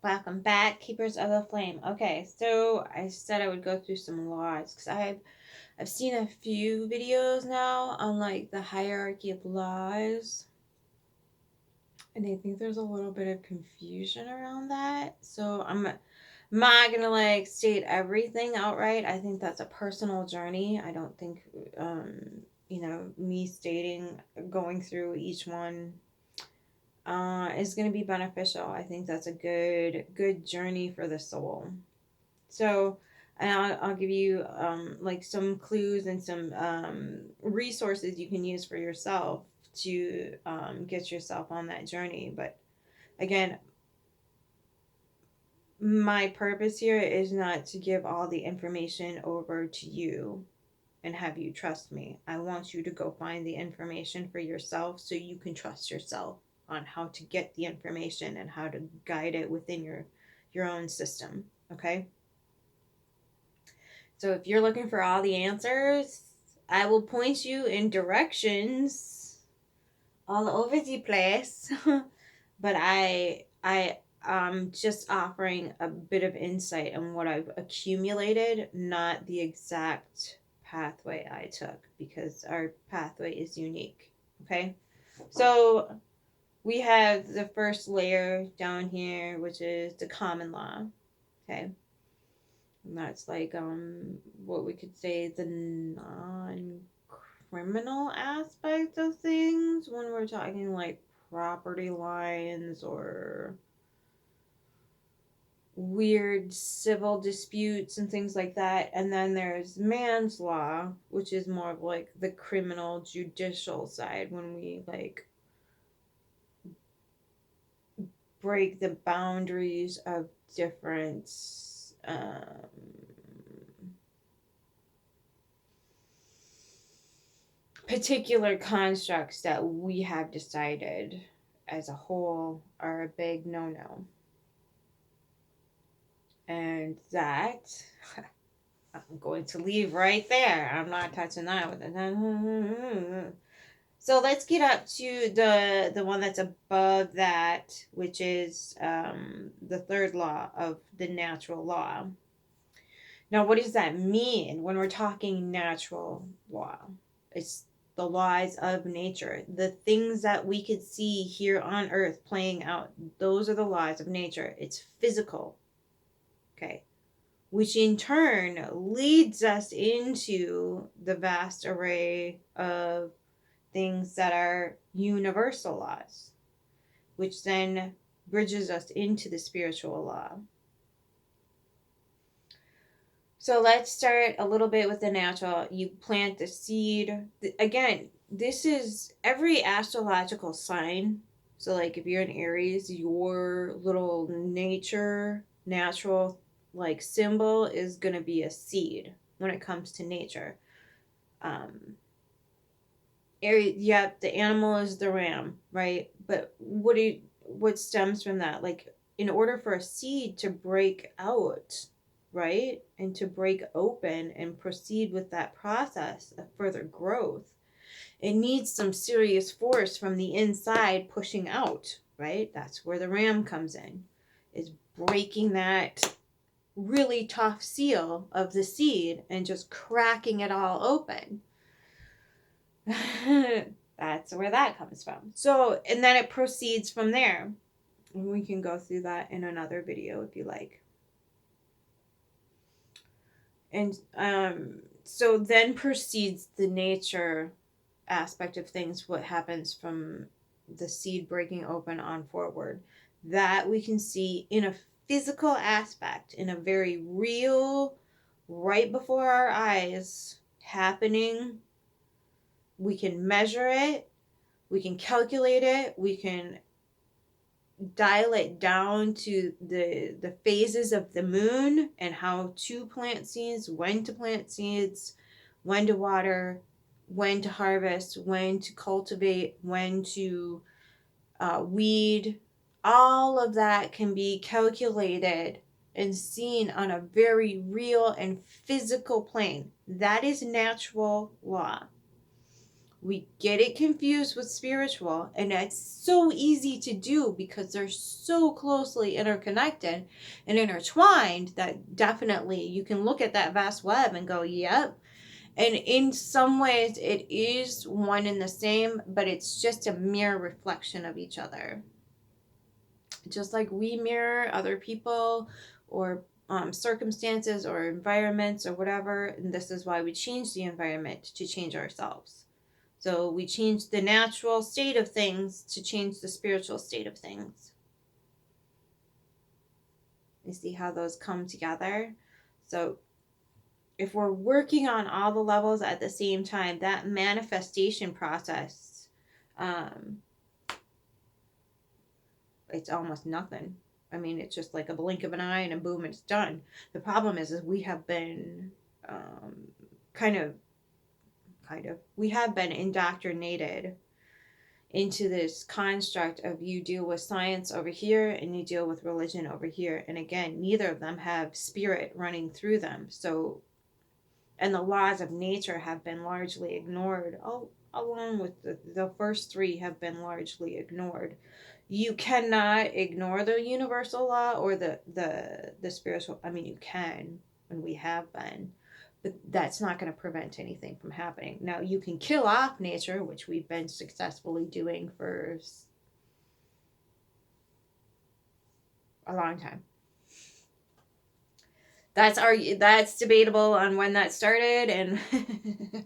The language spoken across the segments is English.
Welcome back, Keepers of the Flame. Okay, so I said I would go through some laws because I've seen a few videos now on like the hierarchy of laws, and I think there's a little bit of confusion around that. So I'm not gonna like state everything outright. I think that's a personal journey. I don't think me stating going through each one is going to be beneficial. I think that's a good journey for the soul. So, and I'll give you like some clues and some resources you can use for yourself to get yourself on that journey. But again, my purpose here is not to give all the information over to you and have you trust me. I want you to go find the information for yourself so you can trust yourself on how to get the information and how to guide it within your own system. Okay? So if you're looking for all the answers, I will point you in directions all over the place. But I'm just offering a bit of insight on what I've accumulated, not the exact pathway I took, because our pathway is unique. Okay? So we have the first layer down here, which is the common law. Okay? And that's like what we could say the non-criminal aspect of things when we're talking like property lines or weird civil disputes and things like that. And then there's man's law, which is more of like the criminal judicial side when we like break the boundaries of different particular constructs that we have decided as a whole are a big no-no. And that I'm going to leave right there. I'm not touching that with it. So let's get up to the one that's above that, which is the third law of the natural law. Now, what does that mean when we're talking natural law? It's the laws of nature, the things that we could see here on earth playing out. Those are the laws of nature. It's physical. Okay. Which in turn leads us into the vast array of things that are universal laws, which then bridges us into the spiritual law. So let's start a little bit with the natural. You plant the seed. Again, this is every astrological sign. So like if you're an Aries, your little natural like symbol is going to be a seed when it comes to nature. Aries, yep, the animal is the ram, right? But what stems from that? Like in order for a seed to break out, right? And to break open and proceed with that process of further growth, it needs some serious force from the inside pushing out, right? That's where the ram comes in, is breaking that really tough seal of the seed and just cracking it all open. That's where that comes from. So, and then it proceeds from there. And we can go through that in another video if you like. And so then proceeds the nature aspect of things, what happens from the seed breaking open on forward. That we can see in a physical aspect, in a very real, right before our eyes happening. We can measure it, we can calculate it, we can dial it down to the phases of the moon and how to plant seeds, when to plant seeds, when to water, when to harvest, when to cultivate, when to weed. All of that can be calculated and seen on a very real and physical plane. That is natural law. We get it confused with spiritual, and that's so easy to do because they're so closely interconnected and intertwined that definitely you can look at that vast web and go, yep. And in some ways, it is one and the same, but it's just a mirror reflection of each other. Just like we mirror other people or circumstances or environments or whatever, and this is why we change the environment to change ourselves. So we change the natural state of things to change the spiritual state of things. You see how those come together? So if we're working on all the levels at the same time, that manifestation process, it's almost nothing. I mean, it's just like a blink of an eye and boom, it's done. The problem is we have been we have been indoctrinated into this construct of you deal with science over here and you deal with religion over here. And again, neither of them have spirit running through them. So, and the laws of nature have been largely ignored. Along with the first three have been largely ignored. You cannot ignore the universal law or the spiritual. I mean, you can, and we have been, but that's not going to prevent anything from happening. Now, you can kill off nature, which we've been successfully doing for a long time. That's debatable on when that started and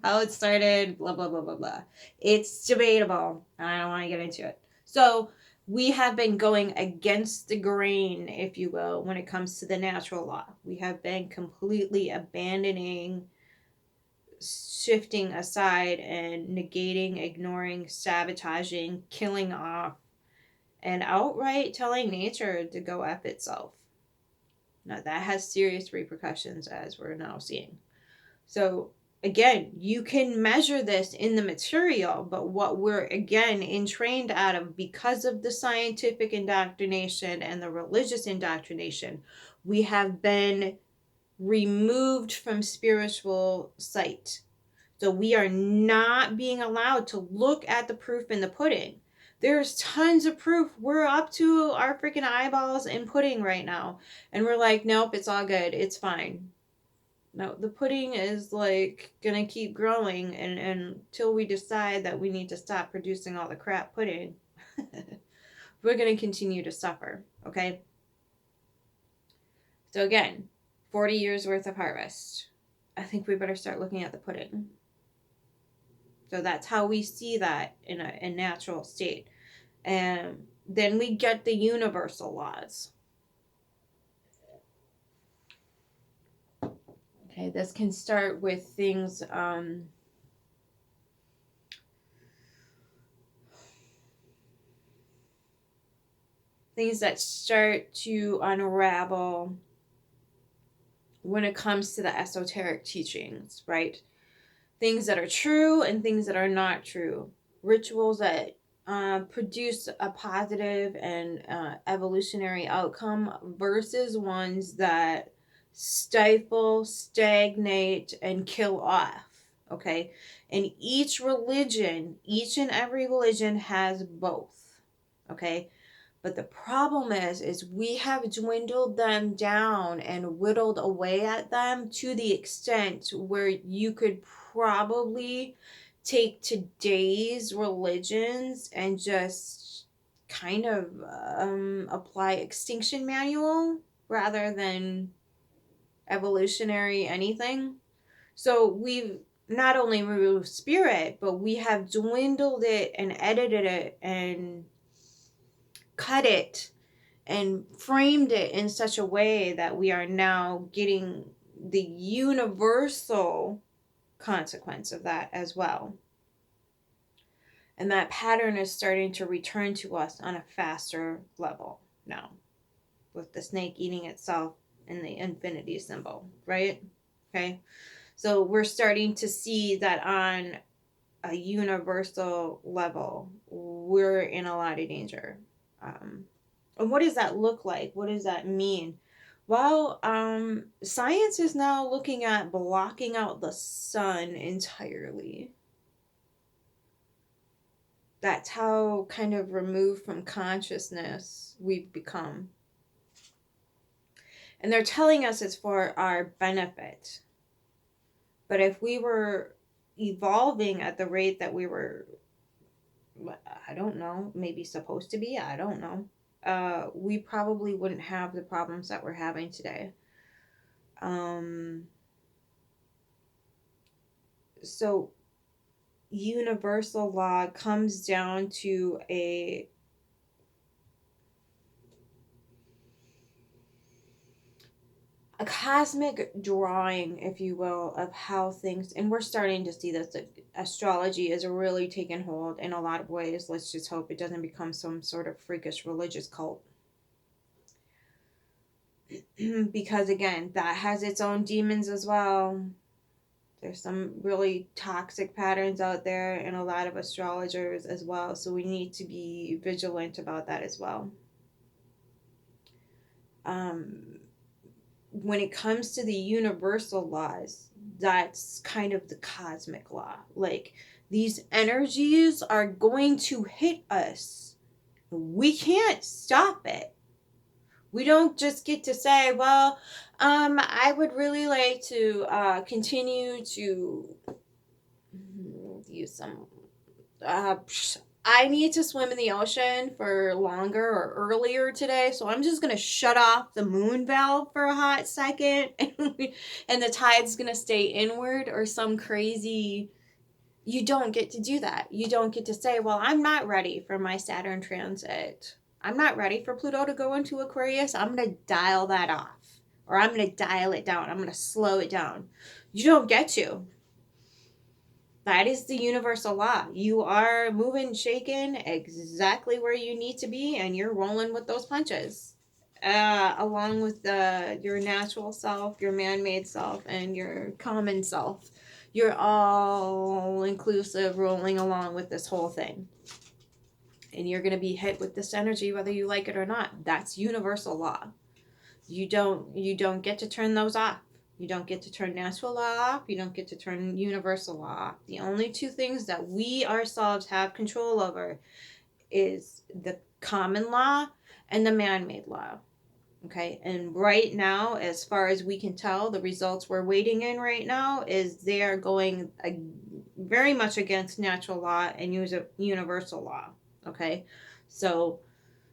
how it started, blah, blah, blah, blah, blah. It's debatable, and I don't want to get into it. So we have been going against the grain, if you will, when it comes to the natural law. We have been completely abandoning, shifting aside, and negating, ignoring, sabotaging, killing off, and outright telling nature to go F itself. Now, that has serious repercussions, as we're now seeing. So, again, you can measure this in the material, but what we're, again, entrained out of because of the scientific indoctrination and the religious indoctrination, we have been removed from spiritual sight. So we are not being allowed to look at the proof in the pudding. There's tons of proof. We're up to our freaking eyeballs in pudding right now. And we're like, nope, it's all good. It's fine. No, the pudding is like gonna keep growing and until we decide that we need to stop producing all the crap pudding. We're gonna continue to suffer, okay? So again, 40 years worth of harvest. I think we better start looking at the pudding. So that's how we see that in a natural state. And then we get the universal laws. Okay, this can start with things things that start to unravel when it comes to the esoteric teachings, right? Things that are true and things that are not true. Rituals that produce a positive and evolutionary outcome versus ones that stifle, stagnate, and kill off. Okay? And each and every religion has both. Okay? But the problem is we have dwindled them down and whittled away at them to the extent where you could probably take today's religions and just kind of apply extinction manual rather than evolutionary anything. So we've not only removed spirit, but we have dwindled it and edited it and cut it and framed it in such a way that we are now getting the universal consequence of that as well. And that pattern is starting to return to us on a faster level now, with the snake eating itself and the infinity symbol, right? Okay. So we're starting to see that on a universal level, we're in a lot of danger. And what does that look like? What does that mean? Well, science is now looking at blocking out the sun entirely. That's how kind of removed from consciousness we've become. And they're telling us it's for our benefit. But if we were evolving at the rate that we were, I don't know, maybe supposed to be, I don't know, we probably wouldn't have the problems that we're having today. So universal law comes down to a cosmic drawing, if you will, of how things, and we're starting to see this. Astrology is really taking hold in a lot of ways. Let's just hope it doesn't become some sort of freakish religious cult. Because again, that has its own demons as well. There's some really toxic patterns out there and a lot of astrologers as well. So we need to be vigilant about that as well. When it comes to the universal laws, that's kind of the cosmic law. Like, these energies are going to hit us. We can't stop it. We don't just get to say, well, I would really like to continue to use some. I need to swim in the ocean for longer or earlier today, so I'm just going to shut off the moon valve for a hot second, and the tide's going to stay inward, or some crazy. You don't get to do that. You don't get to say, well, I'm not ready for my Saturn transit. I'm not ready for Pluto to go into Aquarius. I'm going to dial that off, or I'm going to dial it down. I'm going to slow it down. You don't get to. That is the universal law. You are moving, shaking exactly where you need to be, and you're rolling with those punches. Along with your natural self, your man-made self, and your common self. You're all inclusive, rolling along with this whole thing. And you're going to be hit with this energy whether you like it or not. That's universal law. You don't get to turn those off. You don't get to turn natural law off. You don't get to turn universal law off. The only two things that we ourselves have control over is the common law and the man-made law. Okay, and right now, as far as we can tell, the results we're waiting in right now is they are going very much against natural law and universal law. Okay, so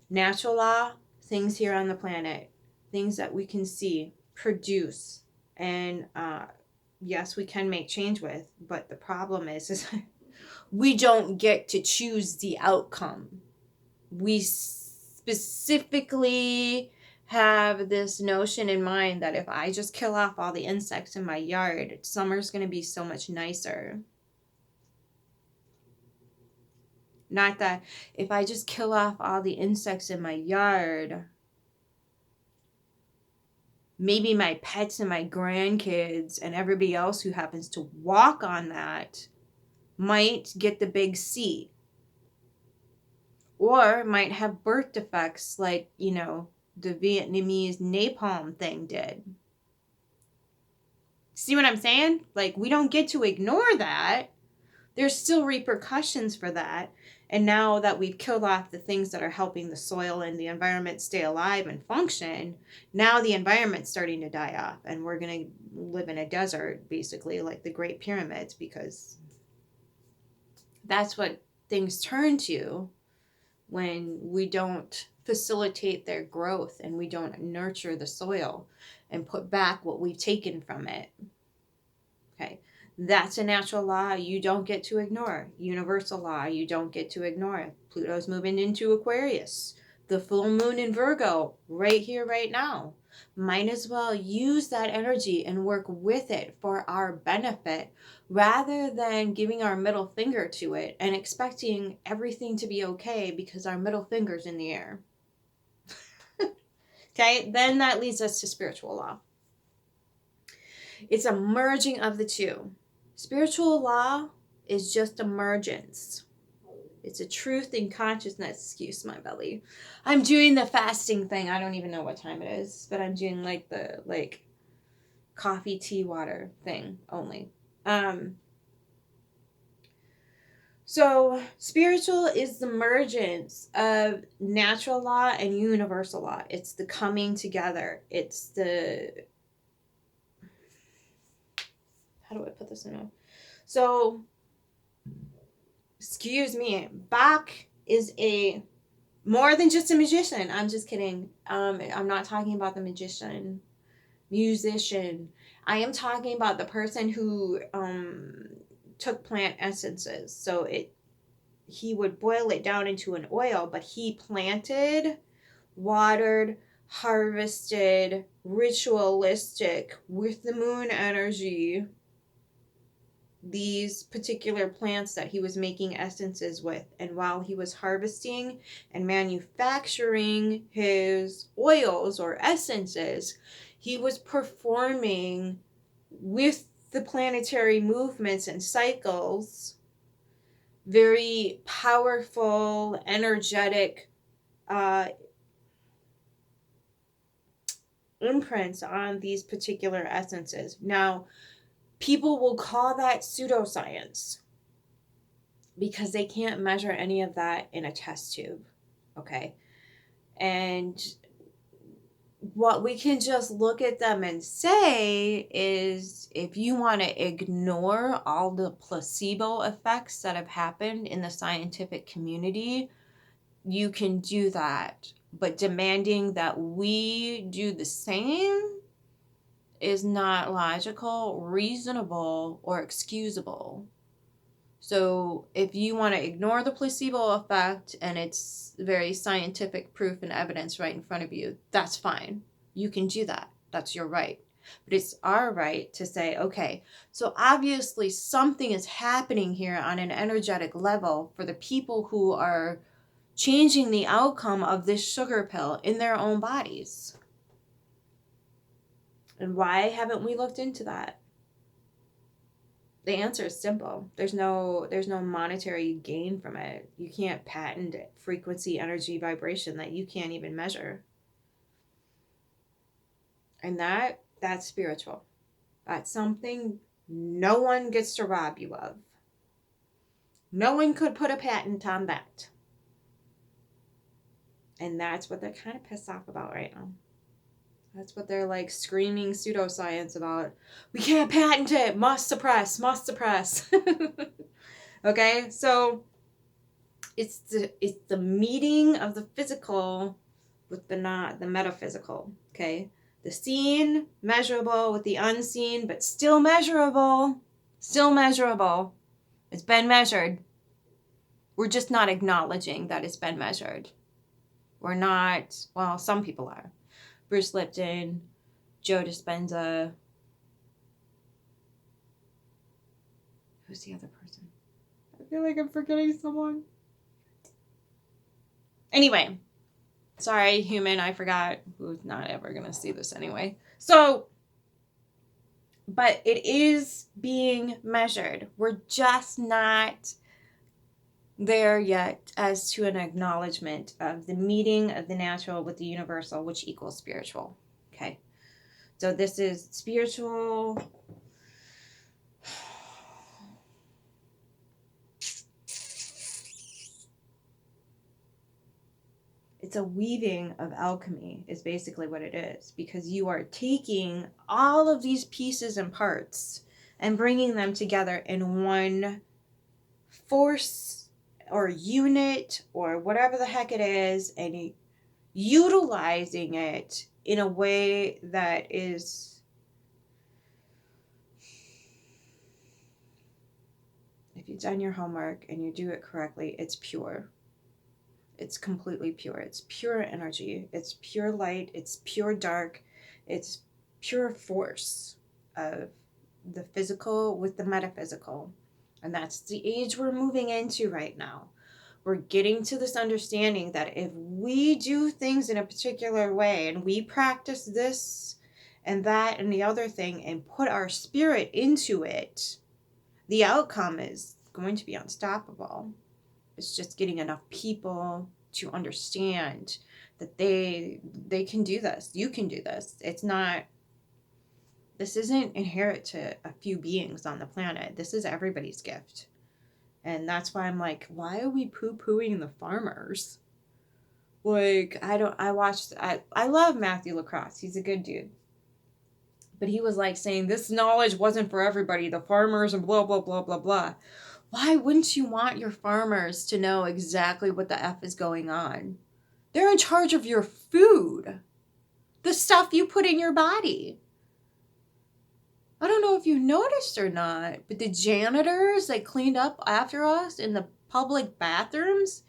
natural law, things here on the planet, things that we can see, produce, and yes, we can make change with, but the problem is we don't get to choose the outcome. We specifically have this notion in mind that if I just kill off all the insects in my yard, summer's going to be so much nicer. Not that if I just kill off all the insects in my yard, maybe my pets and my grandkids and everybody else who happens to walk on that might get the big C. Or might have birth defects like, the Vietnamese napalm thing did. See what I'm saying? Like, we don't get to ignore that. There's still repercussions for that. And now that we've killed off the things that are helping the soil and the environment stay alive and function, now the environment's starting to die off. And we're going to live in a desert, basically, like the Great Pyramids, because that's what things turn to when we don't facilitate their growth and we don't nurture the soil and put back what we've taken from it. Okay. That's a natural law you don't get to ignore. Universal law you don't get to ignore. Pluto's moving into Aquarius. The full moon in Virgo right here, right now. Might as well use that energy and work with it for our benefit rather than giving our middle finger to it and expecting everything to be okay because our middle finger's in the air. Okay, then that leads us to spiritual law. It's a merging of the two. Spiritual law is just emergence. It's a truth in consciousness. Excuse my belly. I'm doing the fasting thing. I don't even know what time it is, but I'm doing the coffee, tea, water thing only. So, spiritual is the mergence of natural law and universal law. It's the coming together. It's the, how do I put this in a, so, excuse me, Bach is a more than just a magician. I'm just kidding. I'm not talking about the magician, musician. I am talking about the person who took plant essences. So he would boil it down into an oil, but he planted, watered, harvested, ritualistic with the moon energy these particular plants that he was making essences with. And while he was harvesting and manufacturing his oils or essences, he was performing with the planetary movements and cycles very powerful, energetic imprints on these particular essences. Now, people will call that pseudoscience because they can't measure any of that in a test tube, okay? And what we can just look at them and say is, if you want to ignore all the placebo effects that have happened in the scientific community, you can do that. But demanding that we do the same is not logical, reasonable, or excusable. So if you want to ignore the placebo effect and it's very scientific proof and evidence right in front of you, that's fine. You can do that. That's your right. But it's our right to say, okay, so obviously something is happening here on an energetic level for the people who are changing the outcome of this sugar pill in their own bodies. And why haven't we looked into that? The answer is simple. There's no monetary gain from it. You can't patent frequency, energy, vibration that you can't even measure. And that's spiritual. That's something no one gets to rob you of. No one could put a patent on that. And that's what they're kind of pissed off about right now. That's what they're like screaming pseudoscience about. We can't patent it. Must suppress. Must suppress. Okay, so it's the meeting of the physical with the metaphysical. Okay, the seen, measurable with the unseen, but still measurable. Still measurable. It's been measured. We're just not acknowledging that it's been measured. We're not. Well, some people are. Bruce Lipton, Joe Dispenza. Who's the other person? I feel like I'm forgetting someone. Anyway, sorry, human, I forgot. Who's not ever going to see this anyway. So, but it is being measured. We're just not there yet as to an acknowledgement of the meeting of the natural with the universal, which equals spiritual. Okay. So this is spiritual. It's a weaving of alchemy is basically what it is, because you are taking all of these pieces and parts and bringing them together in one force or unit or whatever the heck it is, and utilizing it in a way that is, if you've done your homework and you do it correctly, it's pure. It's completely pure. It's pure energy. It's pure light. It's pure dark. It's pure force of the physical with the metaphysical. And that's the age we're moving into right now. We're getting to this understanding that if we do things in a particular way and we practice this and that and the other thing and put our spirit into it, the outcome is going to be unstoppable. It's just getting enough people to understand that they can do this. You can do this. This isn't inherent to a few beings on the planet. This is everybody's gift. And that's why I'm like, why are we poo-pooing the farmers? Like, I love Matthew Lacrosse. He's a good dude. But he was like saying this knowledge wasn't for everybody, the farmers and blah, blah, blah, blah, blah. Why wouldn't you want your farmers to know exactly what the F is going on? They're in charge of your food, the stuff you put in your body. I don't know if you noticed or not, but the janitors that cleaned up after us in the public bathrooms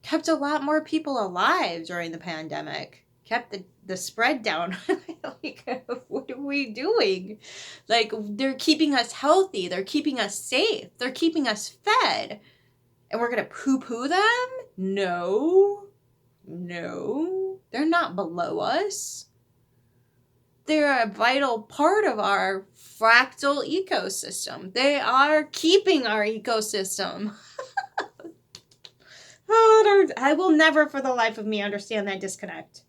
kept a lot more people alive during the pandemic. Kept the spread down. Like, what are we doing? Like, they're keeping us healthy. They're keeping us safe. They're keeping us fed. And we're going to poo-poo them? No. No. They're not below us. They're a vital part of our fractal ecosystem. They are keeping our ecosystem. I will never for the life of me understand that disconnect.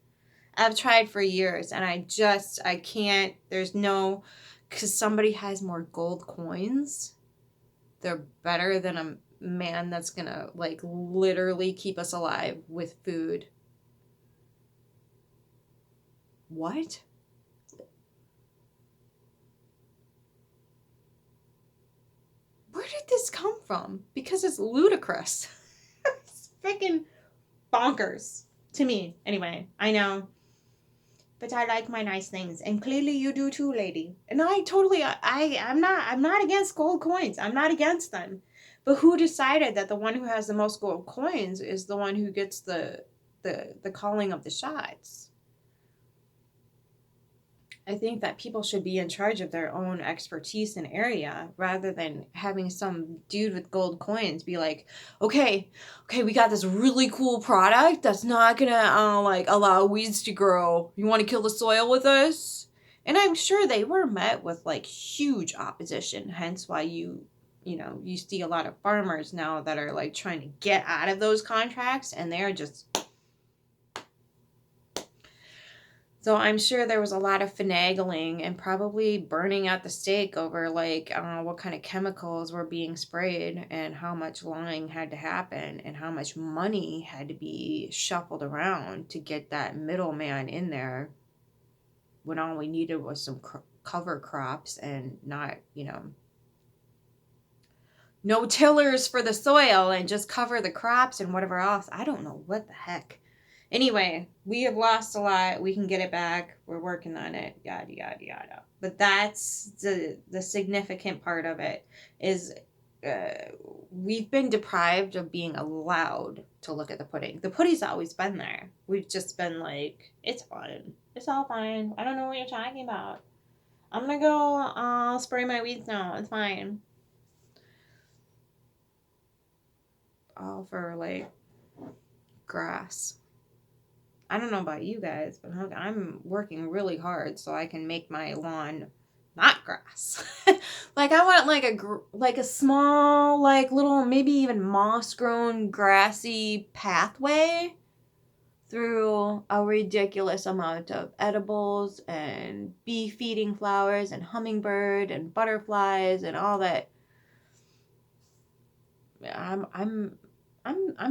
I've tried for years and I can't. There's no, because somebody has more gold coins. They're better than a man that's going to like literally keep us alive with food. What? Where did this come from? Because it's ludicrous. It's freaking bonkers to me. Anyway, I know. But I like my nice things. And clearly you do too, lady. And I'm not against gold coins. I'm not against them. But who decided that the one who has the most gold coins is the one who gets the calling of the shots? I think that people should be in charge of their own expertise and area rather than having some dude with gold coins be like, okay, we got this really cool product that's not gonna like allow weeds to grow. You want to kill the soil with us? And I'm sure they were met with like huge opposition. Hence why you see a lot of farmers now that are like trying to get out of those contracts, and they're just. So I'm sure there was a lot of finagling and probably burning at the stake over like what kind of chemicals were being sprayed and how much lying had to happen and how much money had to be shuffled around to get that middleman in there when all we needed was some cover crops and not, no tillers for the soil and just cover the crops and whatever else. I don't know what the heck. Anyway, we have lost a lot. We can get it back. We're working on it. Yada, yada, yada. But that's the significant part of it is we've been deprived of being allowed to look at the pudding. The pudding's always been there. We've just been like, it's fine. It's all fine. I don't know what you're talking about. I'm going to go spray my weeds now. It's fine. All for like grass. I don't know about you guys, but I'm working really hard so I can make my lawn not grass. Like I want like a small, like little, maybe even moss-grown grassy pathway through a ridiculous amount of edibles and bee-feeding flowers and hummingbird and butterflies and all that. I'm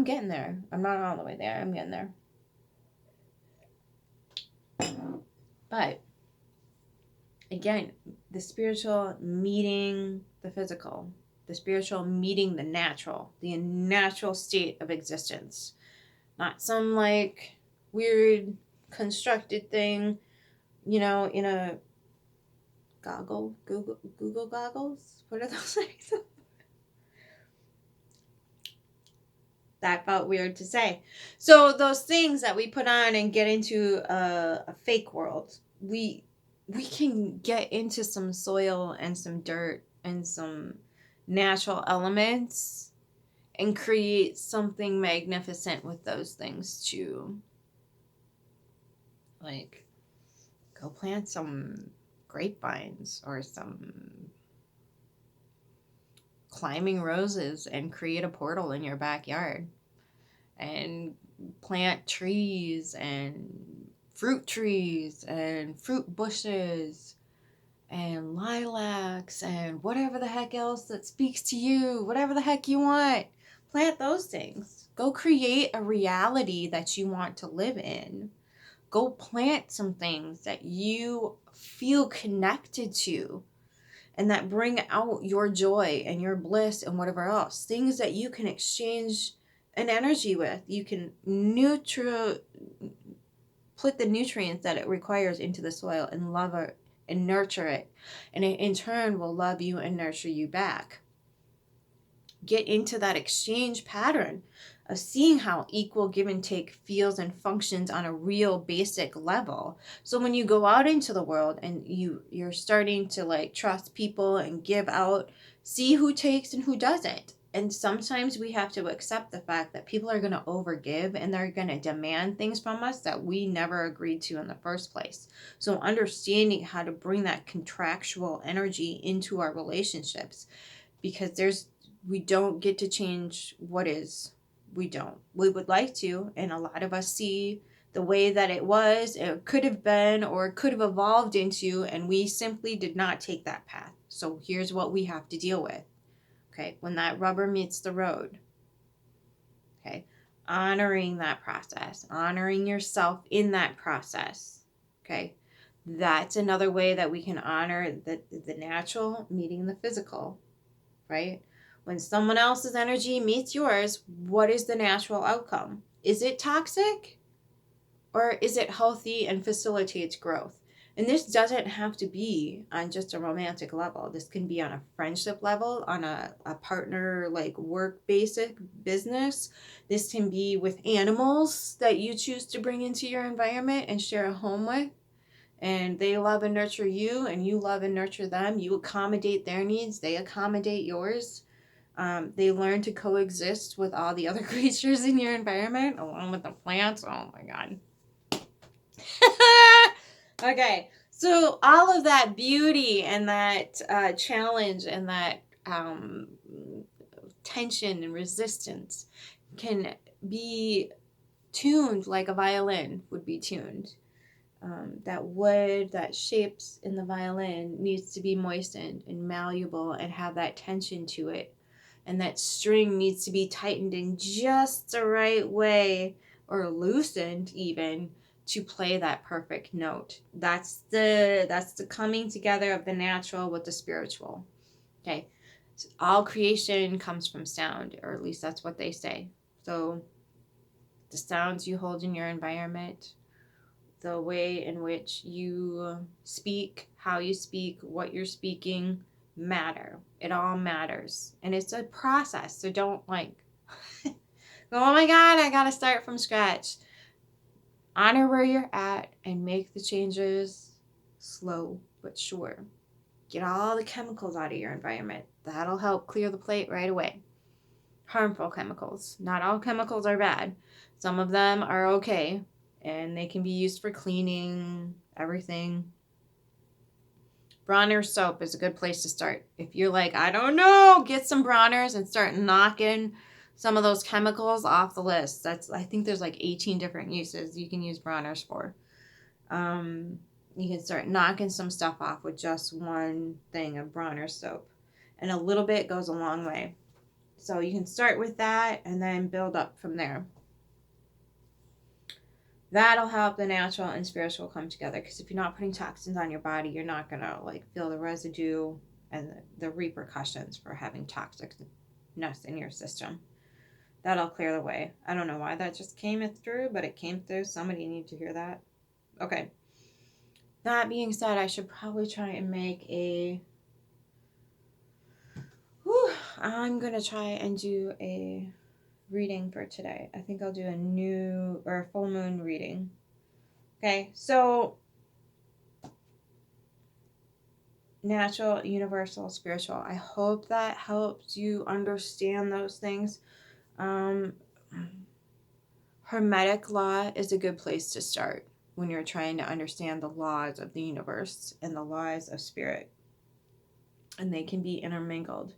getting there. I'm not all the way there. I'm getting there. But again, the spiritual meeting the physical, the spiritual meeting the natural state of existence, not some like weird constructed thing, in a Google goggles. What are those things? That felt weird to say. So those things that we put on and get into a fake world, we can get into some soil and some dirt and some natural elements and create something magnificent with those things too. Like, go plant some grapevines or some climbing roses and create a portal in your backyard and plant trees and fruit bushes and lilacs and whatever the heck else that speaks to you, whatever the heck you want. Plant those things. Go create a reality that you want to live in. Go plant some things that you feel connected to and that bring out your joy and your bliss and whatever else. Things that you can exchange an energy with. You can put the nutrients that it requires into the soil and love it and nurture it. And it in turn will love you and nurture you back. Get into that exchange pattern of seeing how equal give and take feels and functions on a real basic level. So when you go out into the world and you're starting to like trust people and give out, see who takes and who doesn't. And sometimes we have to accept the fact that people are going to overgive and they're going to demand things from us that we never agreed to in the first place. So understanding how to bring that contractual energy into our relationships, because we don't get to change what is. We don't. We would like to, and a lot of us see the way that it was, it could have been, or it could have evolved into, and we simply did not take that path. So here's what we have to deal with. Okay, when that rubber meets the road. Okay, honoring that process, honoring yourself in that process. Okay, that's another way that we can honor the natural meeting the physical, right? When someone else's energy meets yours, what is the natural outcome? Is it toxic or is it healthy and facilitates growth? And this doesn't have to be on just a romantic level. This can be on a friendship level, on a partner, like work basic business. This can be with animals that you choose to bring into your environment and share a home with. And they love and nurture you, and you love and nurture them. You accommodate their needs, they accommodate yours. They learn to coexist with all the other creatures in your environment, along with the plants. Oh my God. Okay, so all of that beauty and that challenge and that tension and resistance can be tuned like a violin would be tuned. That wood that shapes in the violin needs to be moistened and malleable and have that tension to it. And that string needs to be tightened in just the right way, or loosened even, to play that perfect note. That's the coming together of the natural with the spiritual. Okay. So all creation comes from sound, or at least that's what they say. So the sounds you hold in your environment, the way in which you speak, how you speak, what you're speaking, matter. It all matters. And it's a process. So don't like go, oh my God, I gotta start from scratch. Honor where you're at and make the changes slow but sure. Get all the chemicals out of your environment. That'll help clear the plate right away. Harmful chemicals. Not all chemicals are bad. Some of them are okay, and they can be used for cleaning, everything. Bronner soap is a good place to start. If you're like, I don't know, get some Bronners and start knocking some of those chemicals off the list. I think there's like 18 different uses you can use Bronners for. You can start knocking some stuff off with just one thing of Bronner soap. And a little bit goes a long way. So you can start with that and then build up from there. That'll help the natural and spiritual come together, because if you're not putting toxins on your body, you're not going to like feel the residue and the repercussions for having toxicness in your system. That'll clear the way. I don't know why that just came through, but it came through. Somebody need to hear that. Okay. That being said, I should probably try and make I'm going to try and do a reading for today. I think I'll do a full moon reading. Okay, so natural, universal, spiritual. I hope that helps you understand those things. Hermetic law is a good place to start when you're trying to understand the laws of the universe and the laws of spirit. And they can be intermingled.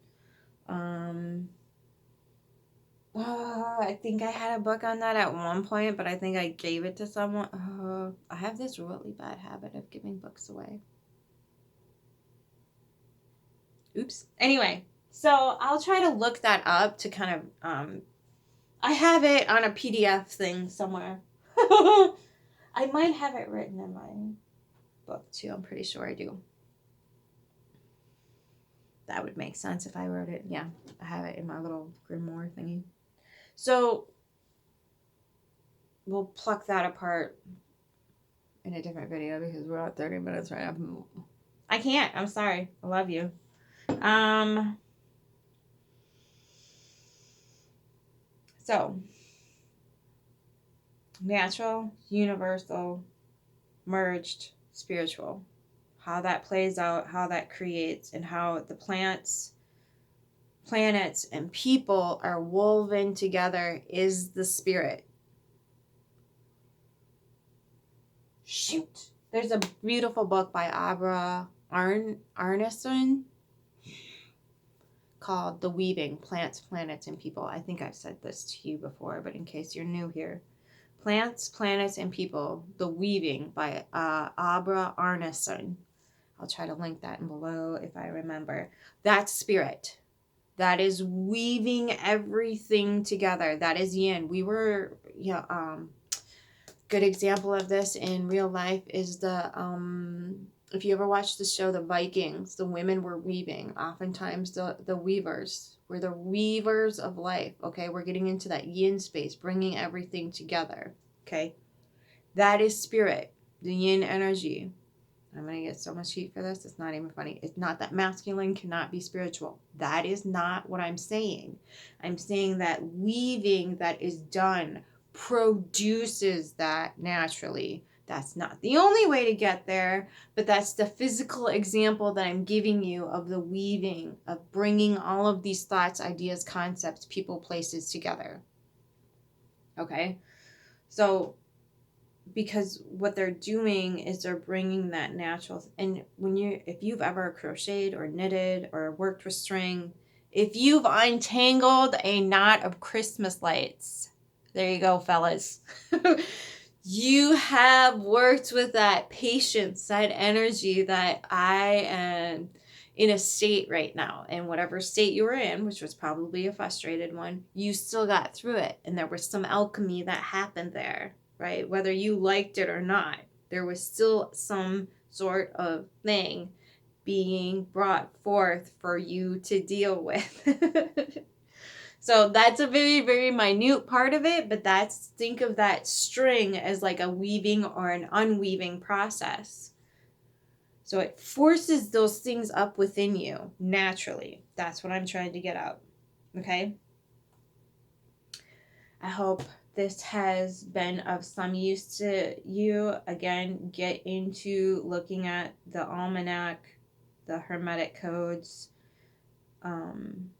I think I had a book on that at one point, but I think I gave it to someone. I have this really bad habit of giving books away. Oops. Anyway, so I'll try to look that up to kind of, I have it on a PDF thing somewhere. I might have it written in my book too. I'm pretty sure I do. That would make sense if I wrote it. Yeah, I have it in my little grimoire thingy. So we'll pluck that apart in a different video because we're at 30 minutes right now. I can't. I'm sorry. I love you. So natural, universal, merged, spiritual. How that plays out, how that creates, and how the plants, planets, and people are woven together is the spirit. Shoot. There's a beautiful book by Abra Arneson called The Weaving, Plants, Planets, and People. I think I've said this to you before, but in case you're new here. Plants, Planets, and People, The Weaving by Abra Arneson. I'll try to link that in below if I remember. That's spirit. That is weaving everything together. That is yin. We were, good example of this in real life is the, if you ever watched the show, The Vikings, the women were weaving. Oftentimes the weavers were the weavers of life. Okay, we're getting into that yin space, bringing everything together. Okay, that is spirit, the yin energy. I'm going to get so much heat for this. It's not even funny. It's not that masculine cannot be spiritual. That is not what I'm saying. I'm saying that weaving that is done produces that naturally. That's not the only way to get there, but that's the physical example that I'm giving you of the weaving, of bringing all of these thoughts, ideas, concepts, people, places together. Okay? So because what they're doing is they're bringing that natural, and if you've ever crocheted or knitted or worked with string, if you've untangled a knot of Christmas lights, there you go, fellas. You have worked with that patience, that energy that I am in a state right now. And whatever state you were in, which was probably a frustrated one, you still got through it. And there was some alchemy that happened there. Right? Whether you liked it or not, there was still some sort of thing being brought forth for you to deal with. So that's a very, very minute part of it, but think of that string as like a weaving or an unweaving process. So it forces those things up within you naturally. That's what I'm trying to get out. Okay? I hope this has been of some use to you. Again, get into looking at the almanac, the hermetic codes, and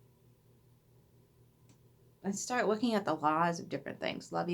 start looking at the laws of different things. Love you.